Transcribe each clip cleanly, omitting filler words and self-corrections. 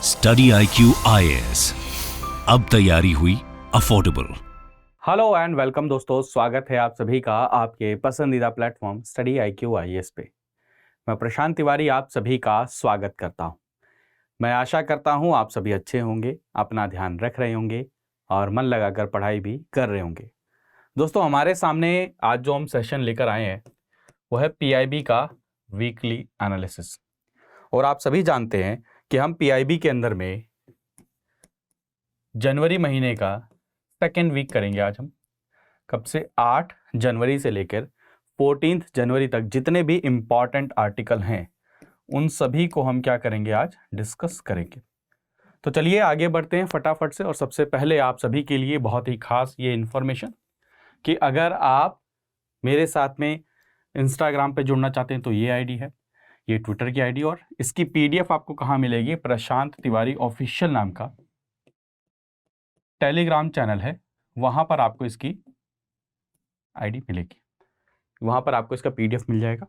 Study IQ IAS, अब तैयारी हुई अफोर्डेबल। हेलो एंड वेलकम दोस्तों, स्वागत है आप सभी का आपके पसंदीदा प्लेटफॉर्म स्टडी IQ IAS पे। मैं प्रशांत तिवारी आप सभी का स्वागत करता हूं। मैं आशा करता हूं आप सभी अच्छे होंगे, अपना ध्यान रख रहे होंगे और मन लगाकर पढ़ाई भी कर रहे होंगे। दोस्तों, हमारे सामने आज जो हम सेशन लेकर आए हैं वो है PIB का वीकली एनालिसिस। और आप सभी जानते हैं कि हम PIB के अंदर में जनवरी महीने का सेकेंड वीक करेंगे। आज हम कब से 8 जनवरी से लेकर 14 जनवरी तक जितने भी इम्पॉर्टेंट आर्टिकल हैं उन सभी को हम क्या करेंगे, आज डिस्कस करेंगे। तो चलिए आगे बढ़ते हैं फटाफट से। और सबसे पहले आप सभी के लिए बहुत ही खास ये इन्फॉर्मेशन कि अगर आप मेरे साथ में इंस्टाग्राम पे जुड़ना चाहते हैं तो ये आईडी है, ये ट्विटर की आईडी, और इसकी PDF आपको कहाँ मिलेगी, प्रशांत तिवारी ऑफिशियल नाम का टेलीग्राम चैनल है, वहाँ पर आपको इसकी आईडी मिलेगी। वहाँ पर आपको इसका PDF मिल जाएगा।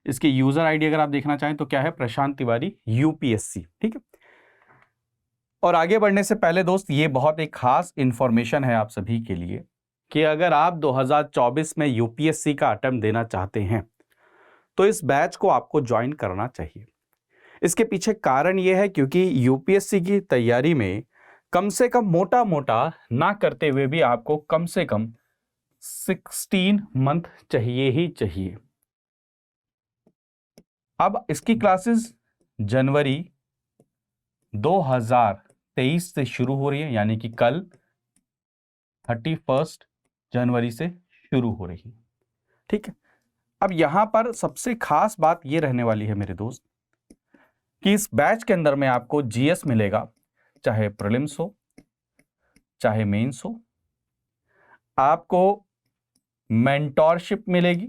इसकी यूज़र आईडी अगर आप देखना चाहें तो क्या है, प्रशांत तिवारी UPSC, ठीक है। और आगे बढ़ने से पहले दोस्त, ये बहुत एक खास इंफॉर्मेशन है आप सभी के लिए कि अगर आप 2024 में UPSC का अटेम्प्ट देना चाहते हैं तो इस बैच को आपको ज्वाइन करना चाहिए। इसके पीछे कारण ये है क्योंकि UPSC की तैयारी में कम से कम मोटा मोटा ना करते हुए भी आपको कम से कम 16 मंथ चाहिए ही चाहिए। अब इसकी क्लासेस जनवरी 2023 से शुरू हो रही है, यानी कि कल 31 जनवरी से शुरू हो रही है, ठीक है। अब यहां पर सबसे खास बात यह रहने वाली है मेरे दोस्त कि इस बैच के अंदर में आपको GS मिलेगा, चाहे प्रीलिम्स हो चाहे मेंस हो। आपको मेंटोरशिप मिलेगी,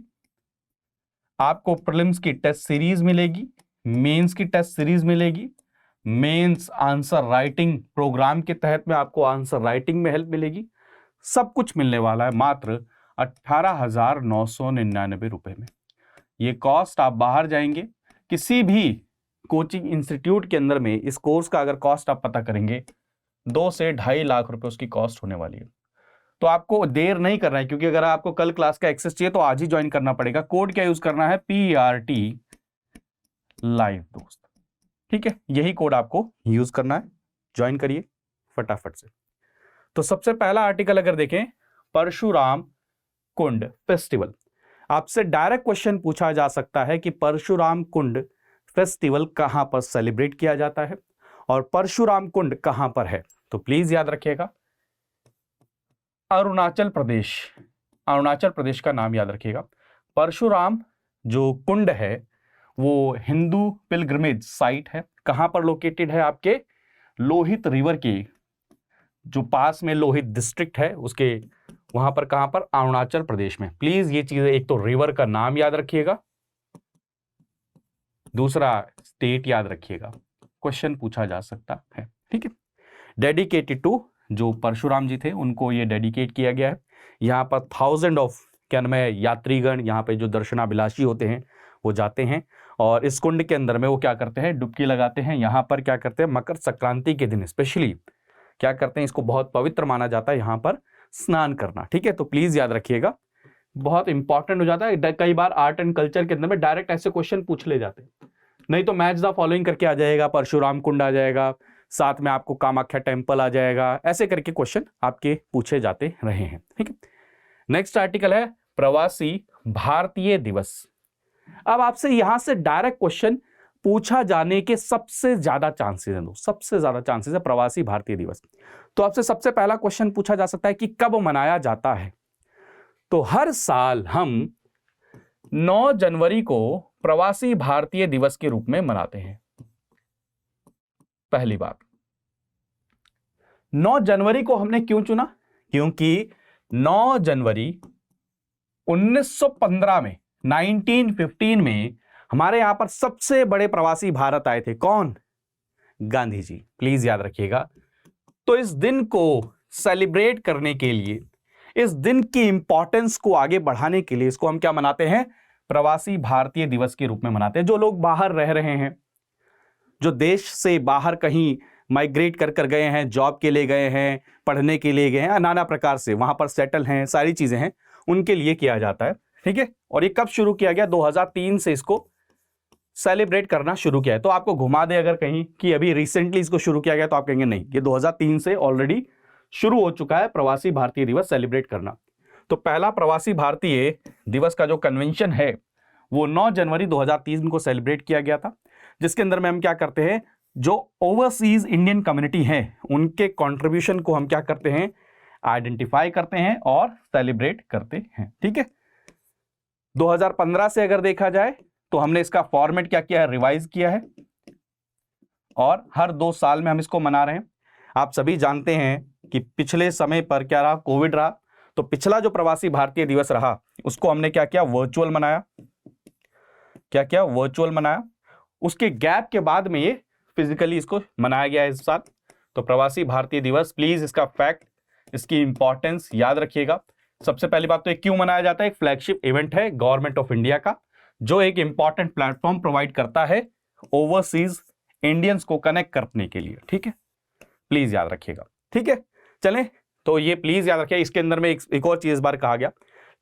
आपको प्रीलिम्स की टेस्ट सीरीज मिलेगी, मेंस की टेस्ट सीरीज मिलेगी, मेंस आंसर राइटिंग प्रोग्राम के तहत में आपको आंसर राइटिंग में हेल्प मिलेगी। सब कुछ मिलने वाला है मात्र 18,999 रुपए में। ये कॉस्ट आप बाहर जाएंगे किसी भी कोचिंग इंस्टीट्यूट के अंदर में, इस कोर्स का अगर कॉस्ट आप पता करेंगे 2 से 2.5 लाख रुपए उसकी कॉस्ट होने वाली है। तो आपको देर नहीं करना है, क्योंकि अगर आपको कल क्लास का एक्सेस चाहिए तो आज ही ज्वाइन करना पड़ेगा। कोड क्या यूज करना है, PRT लाइव दोस्त, ठीक है। यही कोड आपको यूज करना है, ज्वाइन करिए फटाफट से। तो सबसे पहला आर्टिकल अगर देखें, परशुराम कुंड फेस्टिवल। आपसे डायरेक्ट क्वेश्चन पूछा जा सकता है कि परशुराम कुंड फेस्टिवल कहां पर सेलिब्रेट किया जाता है और परशुराम कुंड कहां पर है। तो प्लीज याद रखिएगा, अरुणाचल प्रदेश, अरुणाचल प्रदेश का नाम याद रखिएगा। परशुराम जो कुंड है वो हिंदू पिलग्रिमेज साइट है। कहां पर लोकेटेड है, आपके लोहित रिवर के जो पास में लोहित डिस्ट्रिक्ट है उसके वहां पर, कहां पर, अरुणाचल प्रदेश में। प्लीज ये चीजें, एक तो रिवर का नाम याद रखिएगा, दूसरा स्टेट याद रखिएगा, क्वेश्चन पूछा जा सकता है, ठीक है। डेडिकेटेड टू, जो परशुराम जी थे उनको ये डेडिकेट किया गया है। यहाँ पर 1000 ऑफ क्या नाम है यात्रीगण, यहाँ पे जो दर्शनाभिलाषी होते हैं वो जाते हैं और इस कुंड के अंदर में वो क्या करते हैं, डुबकी लगाते हैं। यहाँ पर क्या करते हैं, मकर संक्रांति के दिन स्पेशली क्या करते हैं, इसको बहुत पवित्र माना जाता है यहाँ पर स्नान करना, ठीक है। तो प्लीज याद रखिएगा, बहुत इंपॉर्टेंट हो जाता है। कई बार आर्ट एंड कल्चर के अंदर में डायरेक्ट ऐसे क्वेश्चन पूछ ले जाते हैं, नहीं तो मैच द फॉलोइंग करके आ जाएगा, परशुराम कुंड आ जाएगा, साथ में आपको कामाख्या टेम्पल आ जाएगा, ऐसे करके क्वेश्चन आपके पूछे जाते रहे हैं, ठीक है। नेक्स्ट आर्टिकल है प्रवासी भारतीय दिवस। अब आपसे यहां से डायरेक्ट क्वेश्चन पूछा जाने के सबसे ज्यादा चांसेस हैं, सबसे ज्यादा चांसेस है प्रवासी भारतीय दिवस। तो आपसे सबसे पहला क्वेश्चन पूछा जा सकता है कि कब मनाया जाता है। तो हर साल हम 9 जनवरी को प्रवासी भारतीय दिवस के रूप में मनाते हैं। पहली बात, 9 जनवरी को हमने क्यों चुना, क्योंकि 9 जनवरी 1915 में, 1915 में हमारे यहां पर सबसे बड़े प्रवासी भारत आए थे। कौन, गांधी जी, प्लीज याद रखिएगा। तो इस दिन को सेलिब्रेट करने के लिए, इस दिन की इंपॉर्टेंस को आगे बढ़ाने के लिए इसको हम क्या मनाते हैं, प्रवासी भारतीय दिवस के रूप में मनाते हैं। जो लोग बाहर रह रहे हैं जो देश से बाहर कहीं माइग्रेट कर गए हैं, जॉब के लिए गए हैं, पढ़ने के लिए गए हैं, नाना प्रकार से वहां पर सेटल हैं, सारी चीजें हैं, उनके लिए किया जाता है। ठीक है, और ये कब शुरू किया गया? 2003 से इसको सेलिब्रेट करना शुरू किया है। तो आपको घुमा दे अगर कहीं कि अभी रिसेंटली इसको शुरू किया गया, तो आप कहेंगे नहीं, ये 2003 से ऑलरेडी शुरू हो चुका है प्रवासी भारतीय दिवस सेलिब्रेट करना। तो पहला प्रवासी भारतीय दिवस का जो कन्वेंशन है वो 9 जनवरी 2003 को सेलिब्रेट किया गया था, जिसके अंदर में हम क्या करते हैं, जो ओवरसीज इंडियन कम्युनिटी है उनके कंट्रीब्यूशन को हम क्या करते हैं, आइडेंटिफाई करते हैं और सेलिब्रेट करते हैं। ठीक है, 2015 से अगर देखा जाए तो हमने इसका फॉर्मेट क्या किया है, रिवाइज किया है, और हर 2 साल में हम इसको मना रहे हैं। आप सभी जानते हैं कि पिछले समय पर क्या रहा, कोविड रहा, तो पिछला जो प्रवासी भारतीय दिवस रहा उसको हमने क्या किया, वर्चुअल मनाया। क्या किया, वर्चुअल मनाया। उसके गैप के बाद में ये फिजिकली इसको मनाया गया है इस साल। तो प्रवासी भारतीय दिवस, प्लीज इसका फैक्ट, इसकी इंपॉर्टेंस याद रखिएगा। सबसे पहली बात तो ये क्यों मनाया जाता है, एक फ्लैगशिप इवेंट है गवर्नमेंट ऑफ इंडिया का, जो एक इंपॉर्टेंट प्लेटफॉर्म प्रोवाइड करता है ओवरसीज इंडियंस को कनेक्ट करने के लिए। ठीक है, प्लीज याद रखिएगा। ठीक है, चलें, तो ये प्लीज याद रखिए। इसके अंदर में एक और चीज इस बार कहा गया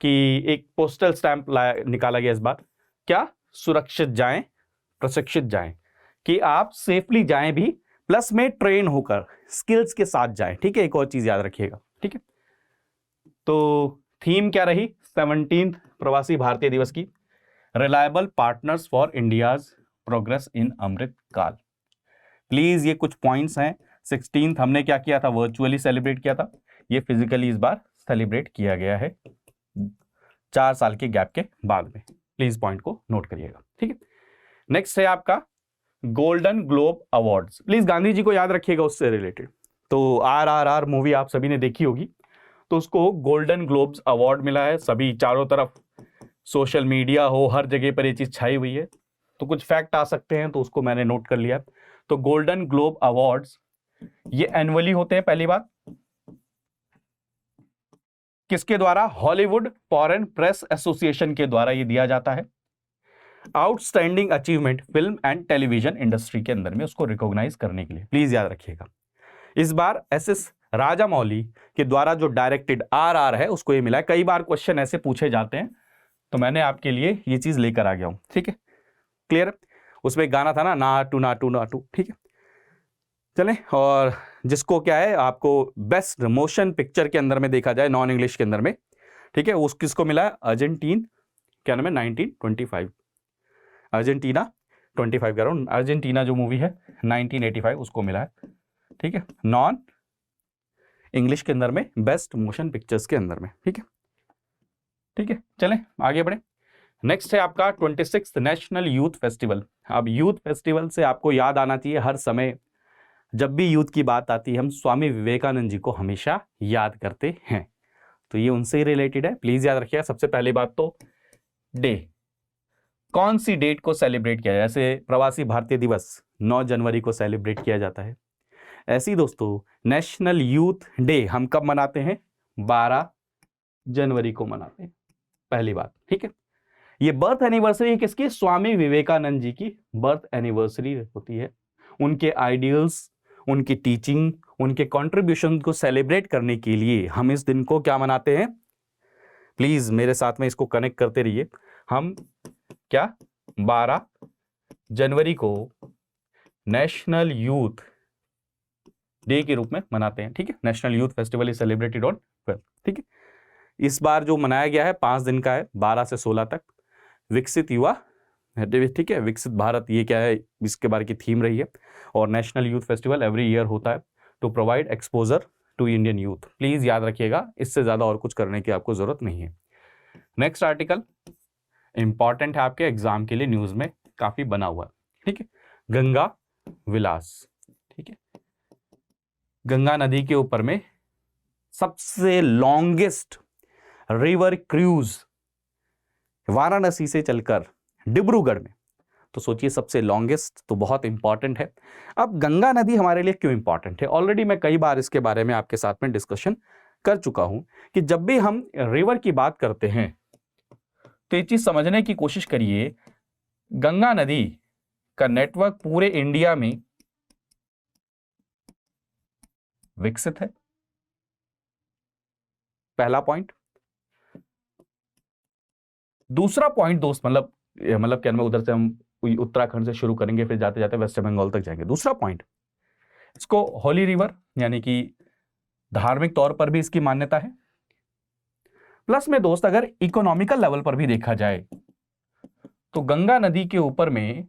कि एक पोस्टल स्टैंप निकाला गया इस बार, क्या, सुरक्षित जाएं, प्रशिक्षित जाएं, कि आप सेफली जाएं भी, प्लस में ट्रेन होकर स्किल्स के साथ जाएं। ठीक है, एक और चीज याद रखिएगा। ठीक है, तो थीम क्या रही 17th प्रवासी भारतीय दिवस की, reliable partners for India's progress in Amrit Kaal. Please ये कुछ पॉइंट्स हैं। 16th हमने क्या किया था, वर्चुअली सेलिब्रेट किया था, ये फिजिकली इस बार सेलिब्रेट किया गया है 4 साल के गैप के बाद में। प्लीज पॉइंट को नोट करिएगा। ठीक है, नेक्स्ट है आपका Golden Globe Awards. Please Gandhi ji को याद रखिएगा उससे रिलेटेड। तो RRR मूवी आप सभी ने देखी होगी, तो उसको गोल्डन ग्लोब्स अवार्ड मिला है। सभी चारों तरफ सोशल मीडिया हो, हर जगह पर ये चीज छाई हुई है, तो कुछ फैक्ट आ सकते हैं, तो उसको मैंने नोट कर लिया। तो गोल्डन ग्लोब अवार्ड्स ये एनुअली होते हैं। पहली बात, किसके द्वारा, हॉलीवुड फॉरेन प्रेस एसोसिएशन के द्वारा ये दिया जाता है। Outstanding achievement film and television industry के अंदर में उसको रिकॉग्नाइज करने के लिए, प्लीज याद रखिएगा। इस बार SS राजामौली के द्वारा जो डायरेक्टेड RR है उसको ये मिला है। कई बार क्वेश्चन ऐसे पूछे जाते हैं, तो मैंने आपके लिए ये चीज लेकर आ गया हूं। ठीक है, क्लियर। उसमें गाना था ना, नाटू नाटू नाटू। ठीक है, चलें, और जिसको क्या है आपको बेस्ट मोशन पिक्चर के अंदर में देखा जाए, नॉन इंग्लिश के अंदर में, ठीक है, उस किसको मिला है, अर्जेंटीन, क्या नाम है, 1925, अर्जेंटीना 25 कह रहा हूँ, अर्जेंटीना जो मूवी है 1985 उसको मिला है। ठीक है, नॉन इंग्लिश के अंदर में बेस्ट मोशन पिक्चर्स के अंदर में। ठीक है, ठीक है, चलें आगे बढ़े। नेक्स्ट है आपका 26th नेशनल यूथ फेस्टिवल। अब यूथ फेस्टिवल से आपको याद आना चाहिए, हर समय जब भी यूथ की बात आती है हम स्वामी विवेकानंद जी को हमेशा याद करते हैं, तो ये उनसे ही रिलेटेड है। प्लीज याद रखिएगा। सबसे पहली बात तो डे, कौन सी डेट को सेलिब्रेट किया जाए, जैसे प्रवासी भारतीय दिवस 9 जनवरी को सेलिब्रेट किया जाता है, ऐसे ही दोस्तों नेशनल यूथ डे हम कब मनाते हैं, 12 जनवरी को मनाते हैं। पहली बात, ठीक है, ये बर्थ एनिवर्सरी किसकी, स्वामी विवेकानंद जी की बर्थ एनिवर्सरी होती है। उनके आइडियल्स, उनकी टीचिंग, उनके कंट्रीब्यूशन को सेलिब्रेट करने के लिए हम इस दिन को क्या मनाते हैं, प्लीज मेरे साथ में इसको कनेक्ट करते रहिए। हम क्या 12 जनवरी को नेशनल यूथ डे के रूप में मनाते हैं। ठीक है, national youth festival is celebrated on 12। ठीक है, इस बार जो मनाया गया है 5 दिन का है, 12 से 16 तक। विकसित युवा, ठीक है, विकसित भारत, ये क्या है, इसके बारे की थीम रही है। और national youth festival every year होता है to provide exposure to Indian youth. Please याद रखिएगा, इससे ज्यादा और कुछ करने की आपको जरूरत नहीं है। नेक्स्ट आर्टिकल इंपॉर्टेंट है आपके एग्जाम के लिए, न्यूज में काफी बना हुआ है। ठीक है, गंगा विलास। ठीक है, गंगा नदी के ऊपर में सबसे लॉन्गेस्ट रिवर क्रूज वाराणसी से चलकर डिब्रूगढ़ में, तो सोचिए सबसे लॉन्गेस्ट, तो बहुत इंपॉर्टेंट है। अब गंगा नदी हमारे लिए क्यों इंपॉर्टेंट है, ऑलरेडी मैं कई बार इसके बारे में आपके साथ में डिस्कशन कर चुका हूं कि जब भी हम रिवर की बात करते हैं तो ये चीज समझने की कोशिश करिए, गंगा नदी का नेटवर्क पूरे इंडिया में विकसित है, पहला पॉइंट। दूसरा पॉइंट दोस्त, मतलब क्या, उधर से हम उत्तराखंड से शुरू करेंगे, फिर जाते जाते वेस्ट बंगाल तक जाएंगे। दूसरा पॉइंट, इसको होली रिवर यानी कि धार्मिक तौर पर भी इसकी मान्यता है। प्लस में दोस्त अगर इकोनॉमिकल लेवल पर भी देखा जाए तो गंगा नदी के ऊपर में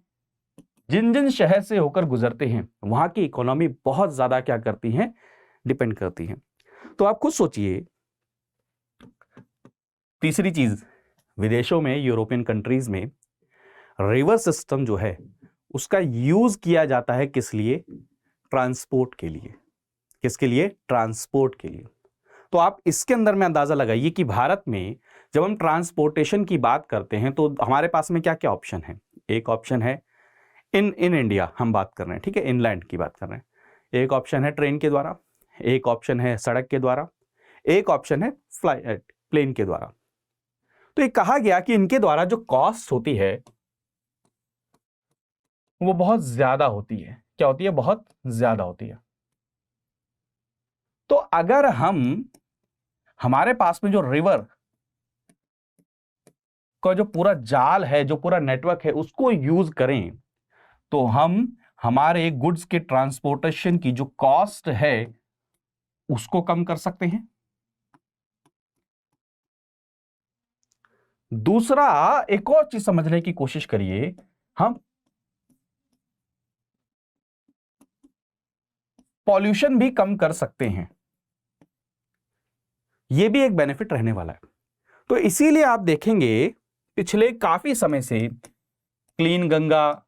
जिन जिन शहर से होकर गुजरते हैं वहां की इकोनॉमी बहुत ज्यादा क्या करती है, डिपेंड करती है। तो आप खुद सोचिए। तीसरी चीज, विदेशों में, यूरोपियन कंट्रीज में रिवर सिस्टम जो है उसका यूज किया जाता है किस लिए? ट्रांसपोर्ट के लिए। किसके लिए? ट्रांसपोर्ट के लिए। तो आप इसके अंदर में अंदाजा लगाइए कि भारत में जब हम ट्रांसपोर्टेशन की बात करते हैं तो हमारे पास में क्या क्या ऑप्शन है। एक ऑप्शन है इन इंडिया हम बात कर रहे हैं, ठीक है, इनलैंड की बात कर रहे हैं। एक ऑप्शन है ट्रेन के द्वारा, एक ऑप्शन है सड़क के द्वारा, एक ऑप्शन है प्लेन के द्वारा। तो ये कहा गया कि इनके द्वारा जो कॉस्ट होती है वो बहुत ज्यादा होती है। क्या होती है? बहुत ज्यादा होती है। तो अगर हमारे पास में जो रिवर का जो पूरा जाल है, जो पूरा नेटवर्क है, उसको यूज करें तो हम हमारे गुड्स के ट्रांसपोर्टेशन की जो कॉस्ट है उसको कम कर सकते हैं। दूसरा, एक और चीज समझने की कोशिश करिए, हम पॉल्यूशन भी कम कर सकते हैं। यह भी एक बेनिफिट रहने वाला है। तो इसीलिए आप देखेंगे पिछले काफी समय से क्लीन गंगा,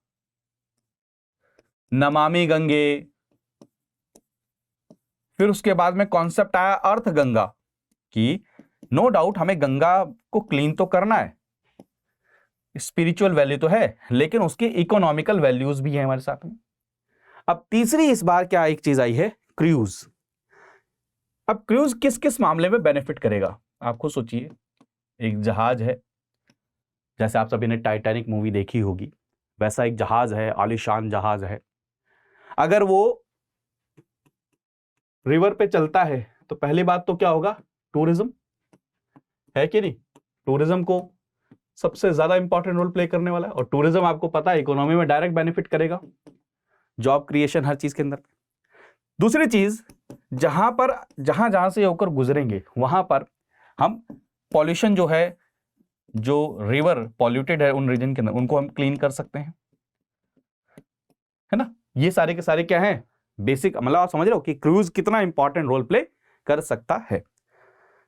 नमामि गंगे, फिर उसके बाद में कॉन्सेप्ट आया अर्थ गंगा कि नो डाउट हमें गंगा को क्लीन तो करना है, स्पिरिचुअल वैल्यू तो है, लेकिन उसके इकोनॉमिकल वैल्यूज भी है हमारे साथ में। अब तीसरी इस बार क्या एक चीज आई है? क्रूज। अब क्रूज किस किस मामले में बेनिफिट करेगा आप खुद सोचिए। एक जहाज है, जैसे आप सभी ने टाइटैनिक मूवी देखी होगी, वैसा एक जहाज है, आलीशान जहाज है। अगर वो रिवर पे चलता है तो पहली बात तो क्या होगा? टूरिज्म है कि नहीं? टूरिज्म को सबसे ज्यादा इंपॉर्टेंट रोल प्ले करने वाला है। और टूरिज्म आपको पता है इकोनॉमी में डायरेक्ट बेनिफिट करेगा, जॉब क्रिएशन हर चीज के अंदर। दूसरी चीज, जहां जहां से होकर गुजरेंगे वहां पर हम पॉल्यूशन जो है, जो रिवर पॉल्यूटेड है उन रीजन के अंदर, उनको हम क्लीन कर सकते हैं, है ना। ये सारे के सारे क्या हैं? बेसिक, मतलब आप समझ रहे हो कि क्रूज कितना इंपॉर्टेंट रोल प्ले कर सकता है,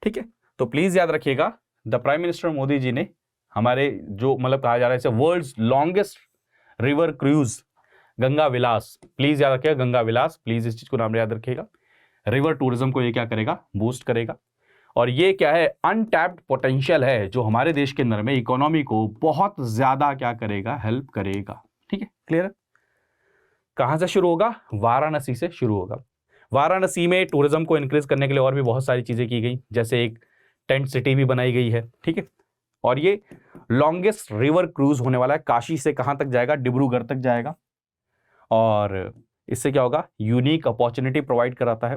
ठीक है। तो प्लीज याद रखिएगा, the prime minister Modi ji ने हमारे जो कहा जा रहा है world's longest river cruise Ganga Vilas, please याद रखिएगा गंगा विलास, प्लीज इस चीज को नाम याद रखिएगा। रिवर टूरिज्म को ये क्या करेगा? बूस्ट करेगा। और ये क्या है? अनटैप्ड पोटेंशियल है जो हमारे देश के अंदर में इकोनॉमी को बहुत ज्यादा क्या करेगा? हेल्प करेगा, ठीक है, क्लियर है। कहां से शुरू होगा? वाराणसी से शुरू होगा। वाराणसी में टूरिज्म को इंक्रीज करने के लिए और भी बहुत सारी चीजें की गई, जैसे एक टेंट सिटी भी बनाई गई है, ठीक है। और ये लॉन्गेस्ट रिवर क्रूज होने वाला है। काशी से कहां तक जाएगा? डिब्रूगढ़ तक जाएगा। और इससे क्या होगा? यूनिक अपॉर्चुनिटी प्रोवाइड कराता है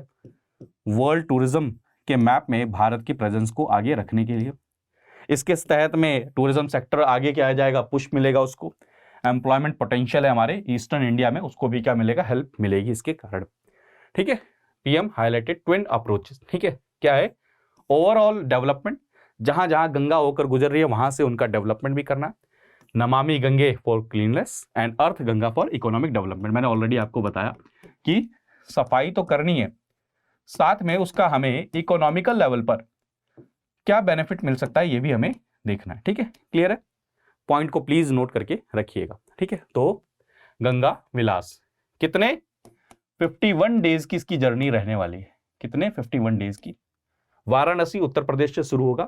वर्ल्ड टूरिज्म के मैप में भारत की प्रेजेंस को आगे रखने के लिए। इसके तहत में टूरिज्म सेक्टर आगे क्या आ जाएगा? पुश मिलेगा उसको। एम्प्लॉयमेंट पोटेंशियल है हमारे ईस्टर्न इंडिया में, उसको भी क्या मिलेगा? हेल्प मिलेगी इसके कारण, ठीक है। पीएम हाईलाइटेड ट्विन अप्रोचेस, ठीक है। क्या है? ओवरऑल डेवलपमेंट, जहां जहां गंगा होकर गुजर रही है वहां से उनका डेवलपमेंट भी करना है। Namami Gange for cleanness and Arth Ganga for economic development. मैंने ऑलरेडी आपको बताया कि सफाई तो करनी है, साथ में उसका हमें इकोनॉमिकल लेवल पर क्या बेनिफिट मिल सकता है ये भी हमें देखना है, ठीक है, क्लियर है। पॉइंट को प्लीज नोट करके रखिएगा, ठीक है। तो गंगा विलास कितने 51 डेज की इसकी जर्नी रहने वाली है। कितने? 51 डेज की। वाराणसी उत्तर प्रदेश से शुरू होगा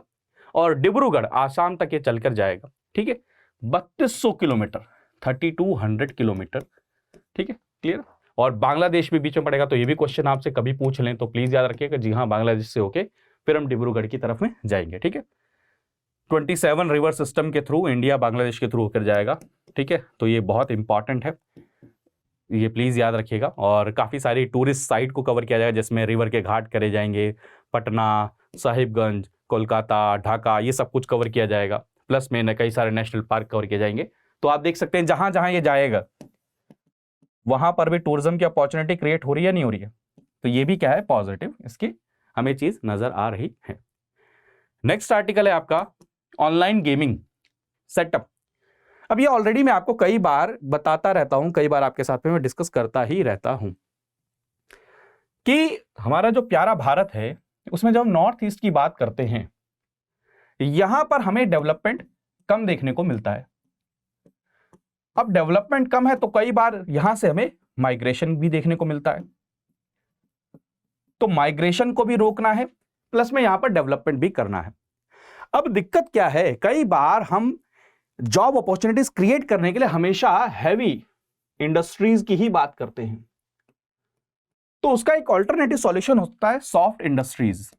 और डिब्रूगढ़ आसाम तक ये चलकर जाएगा, ठीक है। 3200 किलोमीटर, 3200 किलोमीटर, ठीक है, क्लियर। और बांग्लादेश भी बीच में पड़ेगा, तो ये भी क्वेश्चन आपसे कभी पूछ लें तो प्लीज याद रखिएगा, जी हाँ, बांग्लादेश से होके फिर हम डिब्रूगढ़ की तरफ में जाएंगे, ठीक है। 27 रिवर सिस्टम के थ्रू इंडिया बांग्लादेश के थ्रू होकर जाएगा, ठीक है, तो ये बहुत इंपॉर्टेंट है, ये प्लीज़ याद रखिएगा। और काफ़ी सारी टूरिस्ट साइट को कवर किया जाएगा, जिसमें रिवर के घाट करे जाएंगे, पटना, साहिबगंज, कोलकाता, ढाका, ये सब कुछ कवर किया जाएगा। प्लस में कई सारे नेशनल पार्क कवर किए जाएंगे। तो आप देख सकते हैं जहां जहां ये जाएगा वहां पर भी टूरिज्म की अपॉर्चुनिटी क्रिएट हो रही है, नहीं हो रही है। तो ये भी क्या है, पॉजिटिव, इसकी हमें चीज नजर आ रही है। नेक्स्ट आर्टिकल है आपका ऑनलाइन गेमिंग सेटअप। अब ये ऑलरेडी मैं आपको कई बार बताता रहता हूं, कई बार आपके साथ में मैं डिस्कस करता ही रहता हूं कि हमारा जो प्यारा भारत है उसमें जब हम नॉर्थ ईस्ट की बात करते हैं, यहां पर हमें डेवलपमेंट कम देखने को मिलता है। अब डेवलपमेंट कम है तो कई बार यहां से हमें माइग्रेशन भी देखने को मिलता है। तो माइग्रेशन को भी रोकना है, प्लस में यहां पर डेवलपमेंट भी करना है। अब दिक्कत क्या है, कई बार हम जॉब अपॉर्चुनिटीज क्रिएट करने के लिए हमेशा हैवी इंडस्ट्रीज की ही बात करते हैं। तो उसका एक ऑल्टरनेटिव सॉल्यूशन होता है सॉफ्ट इंडस्ट्रीज,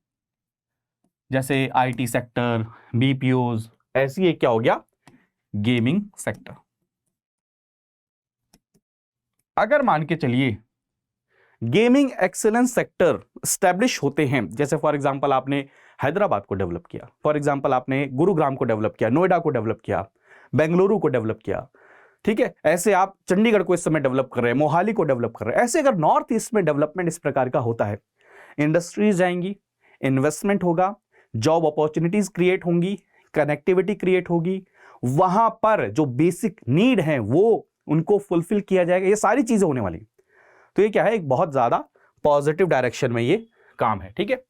जैसे आईटी सेक्टर, बीपीओज, ऐसी एक क्या हो गया, गेमिंग सेक्टर। अगर मान के चलिए गेमिंग एक्सीलेंस सेक्टर स्टैब्लिश होते हैं, जैसे फॉर एग्जांपल आपने हैदराबाद को डेवलप किया, फॉर एग्जांपल आपने गुरुग्राम को डेवलप किया, नोएडा को डेवलप किया, बेंगलुरु को डेवलप किया, ठीक है, ऐसे आप चंडीगढ़ को इस समय डेवलप कर रहे हैं, मोहाली को डेवलप कर रहे हैं। ऐसे अगर नॉर्थ ईस्ट में डेवलपमेंट इस प्रकार का होता है, इंडस्ट्रीज जाएंगी, इन्वेस्टमेंट होगा, जॉब अपॉर्चुनिटीज क्रिएट होंगी, कनेक्टिविटी क्रिएट होगी, वहां पर जो बेसिक नीड है वो उनको फुलफिल किया जाएगा, ये सारी चीजें होने वाली। तो ये क्या है, एक बहुत ज्यादा पॉजिटिव डायरेक्शन में ये काम है, ठीक है।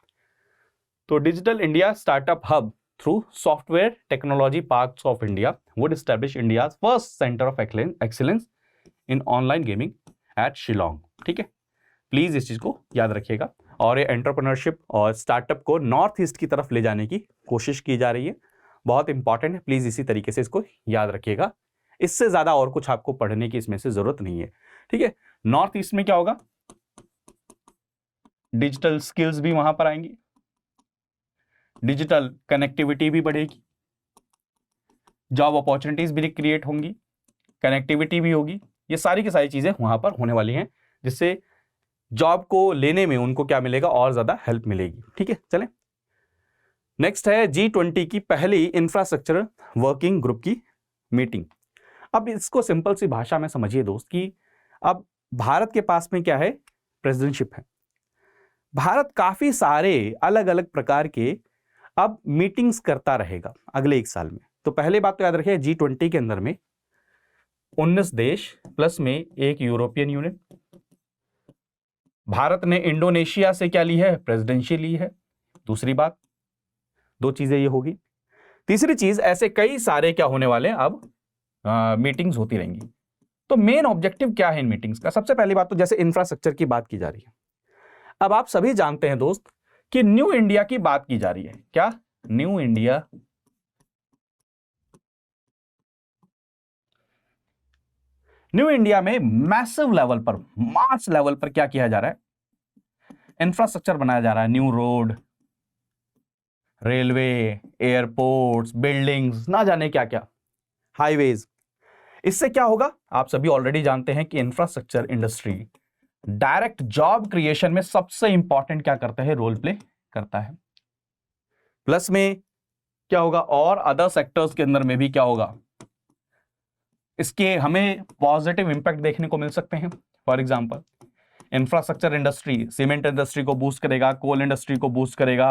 तो digital India startup hub through software technology parks of India would establish India's first centre of excellence in online gaming at Shillong, ठीक है। प्लीज इस चीज को याद रखिएगा। और ये एंटरप्रेन्योरशिप और स्टार्टअप को नॉर्थ ईस्ट की तरफ ले जाने की कोशिश की जा रही है, बहुत इंपॉर्टेंट है, प्लीज इसी तरीके से इसको याद रखिएगा। इससे ज्यादा और कुछ आपको पढ़ने की इसमें से जरूरत नहीं है, ठीक है। नॉर्थ ईस्ट में क्या होगा, डिजिटल स्किल्स भी वहां पर आएंगी, डिजिटल कनेक्टिविटी भी बढ़ेगी, जॉब अपॉर्चुनिटीज भी क्रिएट होंगी, कनेक्टिविटी भी होगी, ये सारी की सारी चीजें वहां पर होने वाली हैं, जिससे जॉब को लेने में उनको क्या मिलेगा, और ज्यादा हेल्प मिलेगी, ठीक है। चलें, नेक्स्ट है G20 की पहली इंफ्रास्ट्रक्चर वर्किंग ग्रुप की मीटिंग। अब इसको सिंपल सी भाषा में समझिए दोस्त कि अब भारत के पास में क्या है, प्रेसिडेंटशिप है। भारत काफी सारे अलग अलग प्रकार के अब मीटिंग्स करता रहेगा अगले 1 साल में। तो पहले बात तो याद रखिए, G20 के अंदर में 19 देश प्लस में एक यूरोपियन यूनियन। भारत ने इंडोनेशिया से क्या ली है, प्रेसिडेंसी ली है। दूसरी बात, 2 चीजें ये होगी। तीसरी चीज, ऐसे कई सारे क्या होने वाले हैं, अब मीटिंग्स होती रहेंगी। तो मेन ऑब्जेक्टिव क्या है इन मीटिंग्स का, सबसे पहली बात तो जैसे इंफ्रास्ट्रक्चर की बात की जा रही है। अब आप सभी जानते हैं दोस्त कि न्यू इंडिया की बात की जा रही है। क्या, न्यू इंडिया न्यू इंडिया में मैसिव लेवल पर, मास लेवल पर क्या किया जा रहा है, इंफ्रास्ट्रक्चर बनाया जा रहा है। New road, railway, airports, buildings, ना जाने क्या क्या, हाईवेज। इससे क्या होगा, आप सभी ऑलरेडी जानते हैं कि infrastructure industry direct job creation में सबसे इंपॉर्टेंट क्या करता है, रोल प्ले करता है। प्लस में क्या होगा, और अदर सेक्टर्स के अंदर में भी क्या होगा, इसके हमें पॉजिटिव इंपैक्ट देखने को मिल सकते हैं। For example, infrastructure industry cement industry को बूस्ट करेगा, कोल इंडस्ट्री को बूस्ट करेगा,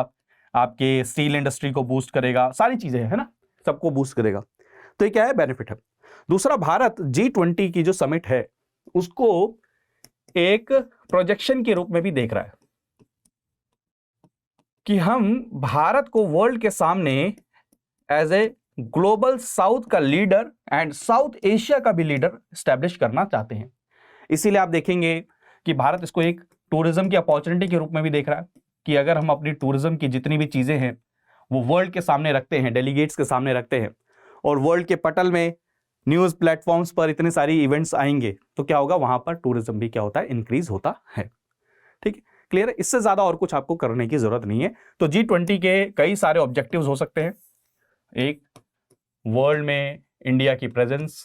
आपके स्टील इंडस्ट्री को बूस्ट करेगा, सारी चीजें है ना, सबको बूस्ट करेगा। तो ये क्या है, बेनिफिट है। दूसरा, भारत G20 की जो समिट है उसको एक प्रोजेक्शन के रूप में भी देख रहा है कि हम भारत को वर्ल्ड के सामने एज ए ग्लोबल साउथ का लीडर एंड साउथ एशिया का भी लीडर स्टैब्लिश करना चाहते हैं। इसीलिए आप देखेंगे कि भारत इसको एक टूरिज्म की अपॉर्चुनिटी के रूप में भी देख रहा है कि अगर हम अपनी टूरिज्म की जितनी भी चीजें हैं वो वर्ल्ड के सामने रखते हैं, डेलीगेट्स के सामने रखते हैं, और वर्ल्ड के पटल में न्यूज प्लेटफॉर्म्स पर इतने सारी इवेंट्स आएंगे, तो क्या होगा, वहां पर टूरिज्म भी क्या होता है, इंक्रीज होता है। ठीक है, क्लियर है। इससे ज्यादा और कुछ आपको करने की जरूरत नहीं है। तो G20 के कई सारे ऑब्जेक्टिव्स हो सकते हैं। एक, वर्ल्ड में इंडिया की प्रेजेंस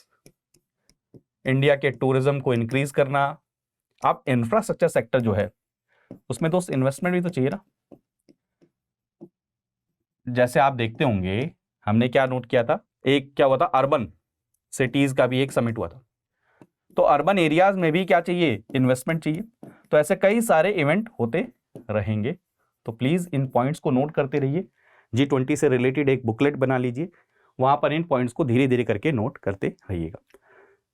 इंडिया के टूरिज्म को इंक्रीज करना। अब इंफ्रास्ट्रक्चर सेक्टर जो है उसमें दोस्त इन्वेस्टमेंट भी तो चाहिए ना। जैसे आप देखते होंगे हमने क्या नोट किया था, एक क्या हुआ था, अर्बन सिटीज का भी एक समिट हुआ था। तो अर्बन एरियाज में भी क्या चाहिए, इन्वेस्टमेंट चाहिए। तो ऐसे कई सारे इवेंट होते रहेंगे, तो प्लीज इन पॉइंट्स को नोट करते रहिए। G20 से रिलेटेड एक बुकलेट बना लीजिए, वहां पर इन पॉइंट्स को धीरे धीरे करके नोट करते रहिएगा।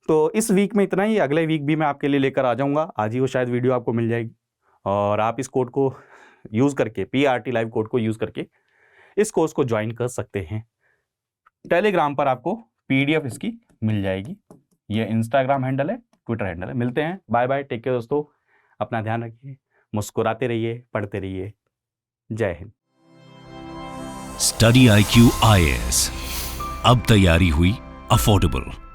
तो इस वीक में इतना ही, अगले वीक भी मैं आपके लिए लेकर आ जाऊंगा। आज ही वो शायद वीडियो आपको मिल जाएगी और आप इस कोड को यूज करके, PRT लाइव कोड को यूज करके इस कोर्स को ज्वाइन कर सकते हैं। टेलीग्राम पर आपको PDF इसकी मिल जाएगी। ये इंस्टाग्राम हैंडल है, ट्विटर हैंडल है। मिलते हैं, बाय बाय, टेक केयर दोस्तों, अपना ध्यान रखिए, मुस्कुराते रहिए, पढ़ते रहिए। जय हिंद। स्टडी IQ IAS, अब तैयारी हुई अफोर्डेबल।